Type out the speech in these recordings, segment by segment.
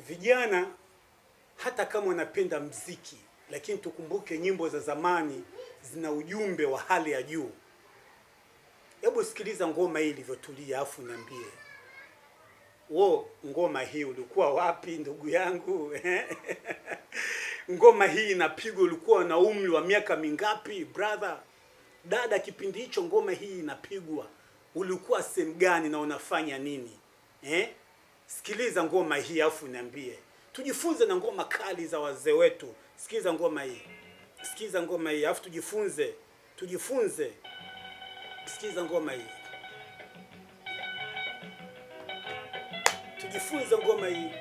Vijana hata kama wanapenda mziki, lakini tukumbuke nyimbo za zamani zina ujumbe wa hali ya juu. Hebu sikiliza ngoma hii ilivyotulia, afu niambie ngoma hii ulikuwa wapi ndugu yangu? Ngoma hii inapigwa, ulikuwa na umri wa miaka mingapi brother? Dada, kipindi hicho ngoma hii inapigwa ulikuwa sehemu gani na unafanya nini? Sikiliza ngoma hii afu niambie. Tujifunze na ngoma kali za wazee wetu. Sikiliza ngoma hii. Sikiliza ngoma hii afu tujifunze. Sikiliza ngoma hii. Tujifunze ngoma hii.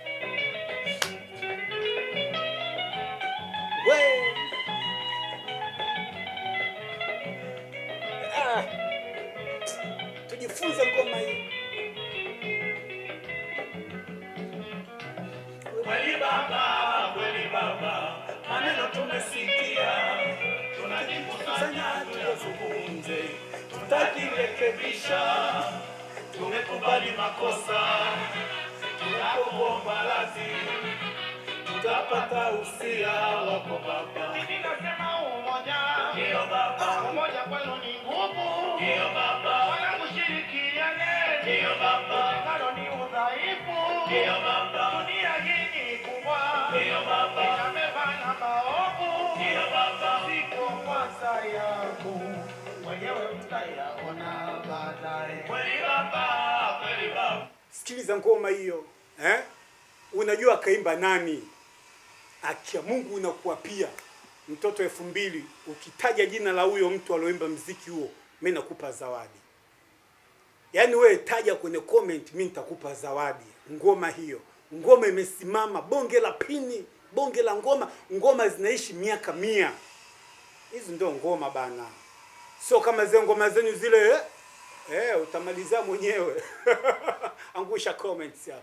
Tujifunze ngoma hii. Kweli baba, maneno tumesikia, tunajikusanya tuyazungumze, tutajirekebisha, tumekubali makosa, tunapokuomba radhi, tutapata usia wako baba. Ninasema umoja, ndio baba, umoja kwenu ni nguvu, ndio baba, wala kushirikiane, ndio baba, utengano ni udhaifu, ndio baba, dunia hii ni kubwa, ndio baba, inabebana maovu, ndio baba, siko kwanza yako, mwenyewe utayaona baadaye. kweli baba, kweli baba. Sikiliza ngoma hiyo. Unajua kaimba nani? Akia Mungu unakuapia mtoto 2000 ukitaja jina la huyo mtu alioimba mziki huo, mimi nakupa zawadi. Yaani wewe taja kwenye comment, mimi nitakupa zawadi. Ngoma hiyo. Ngoma imesimama, bonge la pini, bonge la ngoma, ngoma zinaishi miaka 100. Hizo ndio ngoma bana. Sio kama zile ngoma zenu zile utamaliza mwenyewe. Angusha comments hapo.